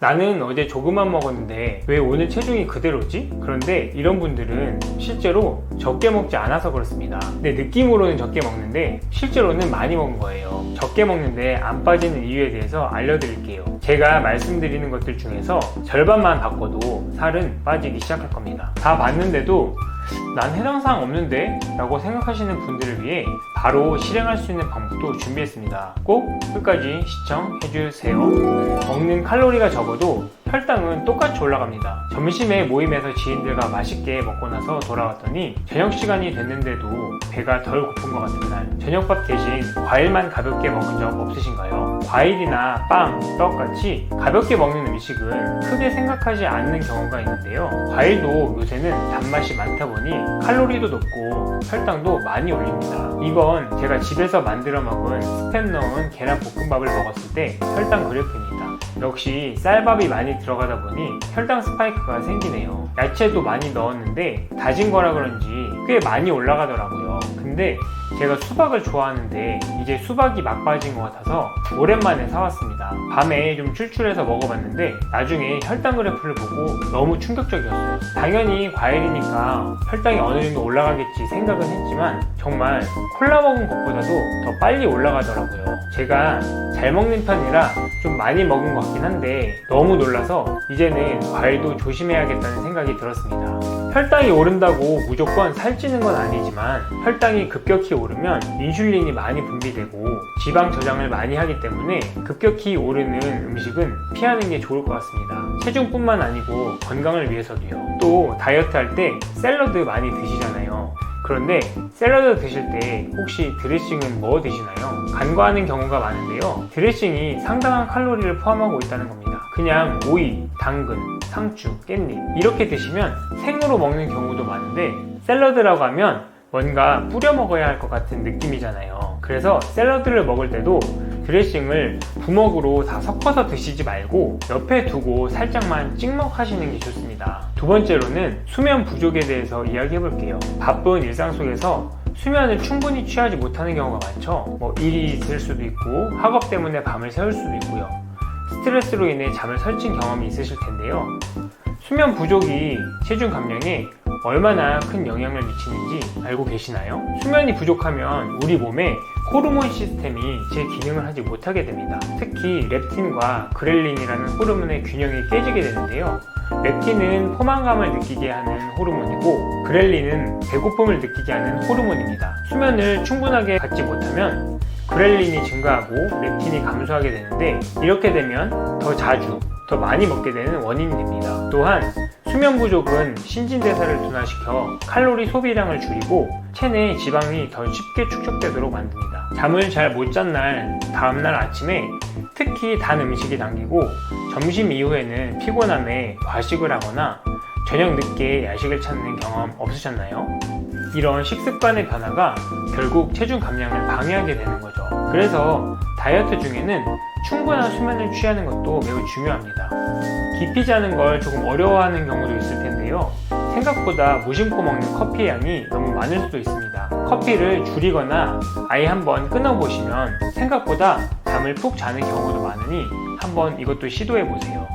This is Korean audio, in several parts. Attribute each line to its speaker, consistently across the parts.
Speaker 1: 나는 어제 조금만 먹었는데 왜 오늘 체중이 그대로지? 그런데 이런 분들은 실제로 적게 먹지 않아서 그렇습니다. 내 느낌으로는 적게 먹는데 실제로는 많이 먹은 거예요. 적게 먹는데 안 빠지는 이유에 대해서 알려드릴게요. 제가 말씀드리는 것들 중에서 절반만 바꿔도 살은 빠지기 시작할 겁니다. 다 봤는데도 난 해당 사항 없는데? 라고 생각하시는 분들을 위해 바로 실행할 수 있는 방법도 준비했습니다. 꼭 끝까지 시청해주세요. 먹는 칼로리가 적어도 혈당은 똑같이 올라갑니다. 점심에 모임에서 지인들과 맛있게 먹고 나서 돌아왔더니 저녁 시간이 됐는데도 배가 덜 고픈 것 같은 날, 저녁밥 대신 과일만 가볍게 먹은 적 없으신가요? 과일이나 빵, 떡같이 가볍게 먹는 음식은 크게 생각하지 않는 경우가 있는데요. 과일도 요새는 단맛이 많다 보니 칼로리도 높고 혈당도 많이 올립니다. 이건 제가 집에서 만들어 먹은 스팸 넣은 계란볶음밥을 먹었을 때 혈당 그래프입니다. 역시 쌀밥이 많이 들어가다 보니 혈당 스파이크가 생기네요. 야채도 많이 넣었는데 다진 거라 그런지 꽤 많이 올라가더라고요. 근데 제가 수박을 좋아하는데 이제 수박이 막 빠진 것 같아서 오랜만에 사왔습니다. 밤에 좀 출출해서 먹어봤는데 나중에 혈당 그래프를 보고 너무 충격적이었어요. 당연히 과일이니까 혈당이 어느 정도 올라가겠지 생각은 했지만 정말 콜라 먹은 것보다도 더 빨리 올라가더라고요. 제가 잘 먹는 편이라 좀 많이 먹은 것 같긴 한데 너무 놀라서 이제는 과일도 조심해야겠다는 생각이 들었습니다. 혈당이 오른다고 무조건 살찌는 건 아니지만 혈당이 급격히 오르면 인슐린이 많이 분비되고 지방 저장을 많이 하기 때문에 급격히 오르는 음식은 피하는 게 좋을 것 같습니다. 체중뿐만 아니고 건강을 위해서도요. 또 다이어트 할 때 샐러드 많이 드시잖아요. 그런데 샐러드 드실 때 혹시 드레싱은 뭐 드시나요? 간과하는 경우가 많은데요. 드레싱이 상당한 칼로리를 포함하고 있다는 겁니다. 그냥 오이, 당근, 상추, 깻잎 이렇게 드시면 생으로 먹는 경우도 많은데 샐러드라고 하면 뭔가 뿌려 먹어야 할 것 같은 느낌이잖아요. 그래서 샐러드를 먹을 때도 드레싱을 부먹으로 다 섞어서 드시지 말고 옆에 두고 살짝만 찍먹하시는 게 좋습니다. 두 번째로는 수면 부족에 대해서 이야기해 볼게요. 바쁜 일상 속에서 수면을 충분히 취하지 못하는 경우가 많죠. 일이 있을 수도 있고 학업 때문에 밤을 새울 수도 있고요. 스트레스로 인해 잠을 설친 경험이 있으실 텐데요. 수면 부족이 체중 감량에 얼마나 큰 영향을 미치는지 알고 계시나요? 수면이 부족하면 우리 몸에 호르몬 시스템이 제 기능을 하지 못하게 됩니다. 특히 렙틴과 그렐린이라는 호르몬의 균형이 깨지게 되는데요. 렙틴은 포만감을 느끼게 하는 호르몬이고 그렐린은 배고픔을 느끼게 하는 호르몬입니다. 수면을 충분하게 갖지 못하면 그렐린이 증가하고 렙틴이 감소하게 되는데 이렇게 되면 더 자주, 더 많이 먹게 되는 원인이 됩니다. 또한 수면 부족은 신진대사를 둔화시켜 칼로리 소비량을 줄이고 체내 지방이 더 쉽게 축적되도록 만듭니다. 잠을 잘 못 잔 날, 다음날 아침에 특히 단 음식이 당기고 점심 이후에는 피곤함에 과식을 하거나 저녁 늦게 야식을 찾는 경험 없으셨나요? 이런 식습관의 변화가 결국 체중 감량을 방해하게 되는 거죠. 그래서 다이어트 중에는 충분한 수면을 취하는 것도 매우 중요합니다. 깊이 자는 걸 조금 어려워하는 경우도 있을 텐데요. 생각보다 무심코 먹는 커피의 양이 너무 많을 수도 있습니다. 커피를 줄이거나 아예 한번 끊어보시면 생각보다 잠을 푹 자는 경우도 많으니 한번 이것도 시도해보세요.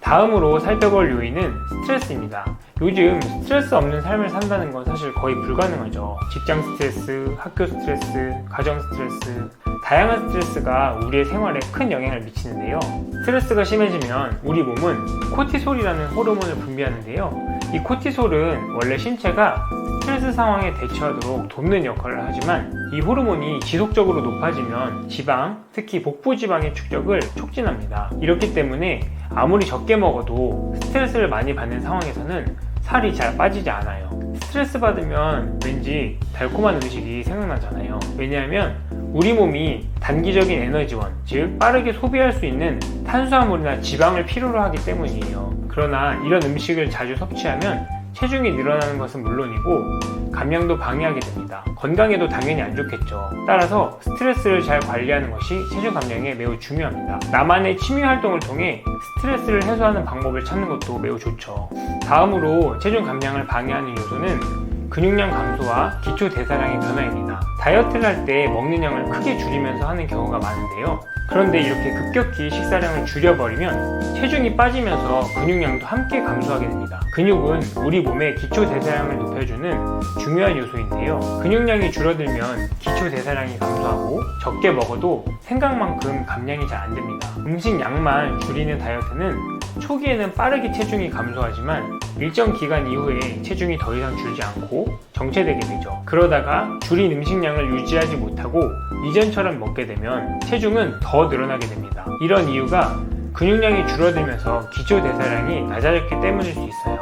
Speaker 1: 다음으로 살펴볼 요인은 스트레스입니다. 요즘 스트레스 없는 삶을 산다는 건 사실 거의 불가능하죠. 직장 스트레스, 학교 스트레스, 가정 스트레스, 다양한 스트레스가 우리의 생활에 큰 영향을 미치는데요. 스트레스가 심해지면 우리 몸은 코티솔이라는 호르몬을 분비하는데요. 이 코티솔은 원래 신체가 스트레스 상황에 대처하도록 돕는 역할을 하지만 이 호르몬이 지속적으로 높아지면 지방, 특히 복부 지방의 축적을 촉진합니다. 이렇기 때문에 아무리 적게 먹어도 스트레스를 많이 받는 상황에서는 살이 잘 빠지지 않아요. 스트레스 받으면 왠지 달콤한 음식이 생각나잖아요. 왜냐하면 우리 몸이 단기적인 에너지원, 즉 빠르게 소비할 수 있는 탄수화물이나 지방을 필요로 하기 때문이에요. 그러나 이런 음식을 자주 섭취하면 체중이 늘어나는 것은 물론이고 감량도 방해하게 됩니다. 건강에도 당연히 안 좋겠죠. 따라서 스트레스를 잘 관리하는 것이 체중 감량에 매우 중요합니다. 나만의 취미 활동을 통해 스트레스를 해소하는 방법을 찾는 것도 매우 좋죠. 다음으로 체중 감량을 방해하는 요소는 근육량 감소와 기초 대사량의 변화입니다. 다이어트를 할 때 먹는 양을 크게 줄이면서 하는 경우가 많은데요. 그런데 이렇게 급격히 식사량을 줄여버리면 체중이 빠지면서 근육량도 함께 감소하게 됩니다. 근육은 우리 몸의 기초 대사량을 높여주는 중요한 요소인데요. 근육량이 줄어들면 기초 대사량이 감소하고 적게 먹어도 생각만큼 감량이 잘 안 됩니다. 음식 양만 줄이는 다이어트는 초기에는 빠르게 체중이 감소하지만 일정 기간 이후에 체중이 더 이상 줄지 않고 정체되게 되죠. 그러다가 줄인 음식량을 유지하지 못하고 이전처럼 먹게 되면 체중은 더 늘어나게 됩니다. 이런 이유가 근육량이 줄어들면서 기초 대사량이 낮아졌기 때문일 수 있어요.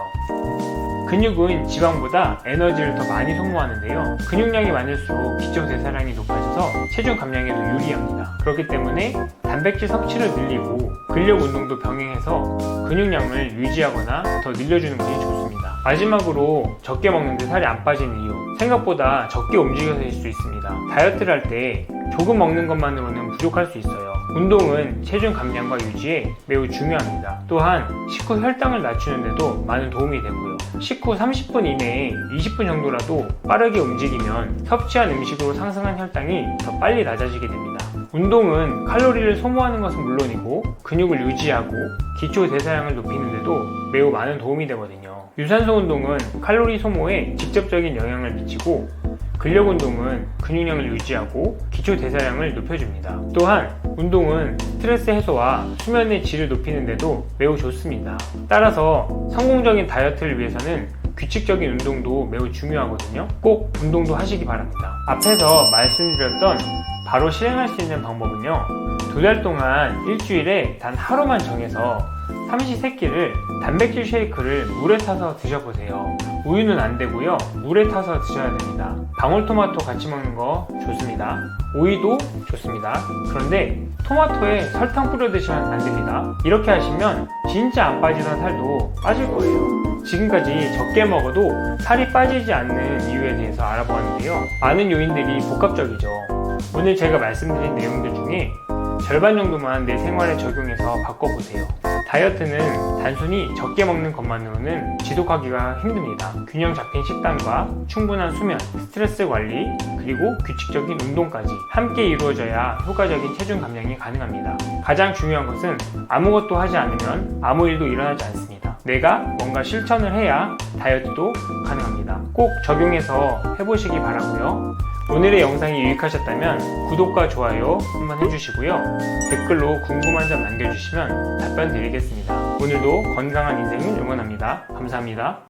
Speaker 1: 근육은 지방보다 에너지를 더 많이 소모하는데요. 근육량이 많을수록 기초 대사량이 높아져서 체중 감량에도 유리합니다. 그렇기 때문에 단백질 섭취를 늘리고 근력 운동도 병행해서 근육량을 유지하거나 더 늘려주는 것이 좋습니다. 마지막으로 적게 먹는데 살이 안 빠지는 이유, 생각보다 적게 움직여서일 수 있습니다. 다이어트를 할 때 조금 먹는 것만으로는 부족할 수 있어요. 운동은 체중 감량과 유지에 매우 중요합니다. 또한 식후 혈당을 낮추는 데도 많은 도움이 되고요. 식후 30분 이내에 20분 정도라도 빠르게 움직이면 섭취한 음식으로 상승한 혈당이 더 빨리 낮아지게 됩니다. 운동은 칼로리를 소모하는 것은 물론이고 근육을 유지하고 기초 대사량을 높이는 데도 매우 많은 도움이 되거든요. 유산소 운동은 칼로리 소모에 직접적인 영향을 미치고 근력 운동은 근육량을 유지하고 기초 대사량을 높여줍니다. 또한 운동은 스트레스 해소와 수면의 질을 높이는 데도 매우 좋습니다. 따라서 성공적인 다이어트를 위해서는 규칙적인 운동도 매우 중요하거든요. 꼭 운동도 하시기 바랍니다. 앞에서 말씀드렸던 바로 실행할 수 있는 방법은요, 2달 동안 일주일에 단 하루만 정해서 삼시세끼를 단백질 쉐이크를 물에 타서 드셔보세요. 우유는 안 되고요, 물에 타서 드셔야 됩니다. 방울토마토 같이 먹는 거 좋습니다. 오이도 좋습니다. 그런데 토마토에 설탕 뿌려 드시면 안 됩니다. 이렇게 하시면 진짜 안 빠지던 살도 빠질 거예요. 지금까지 적게 먹어도 살이 빠지지 않는 이유에 대해서 알아보았는데요. 많은 요인들이 복합적이죠. 오늘 제가 말씀드린 내용들 중에 절반 정도만 내 생활에 적용해서 바꿔보세요. 다이어트는 단순히 적게 먹는 것만으로는 지속하기가 힘듭니다. 균형 잡힌 식단과 충분한 수면, 스트레스 관리, 그리고 규칙적인 운동까지 함께 이루어져야 효과적인 체중 감량이 가능합니다. 가장 중요한 것은 아무것도 하지 않으면 아무 일도 일어나지 않습니다. 내가 뭔가 실천을 해야 다이어트도 가능합니다. 꼭 적용해서 해보시기 바라고요. 오늘의 영상이 유익하셨다면 구독과 좋아요 한번 해주시고요. 댓글로 궁금한 점 남겨주시면 답변 드리겠습니다. 오늘도 건강한 인생을 응원합니다. 감사합니다.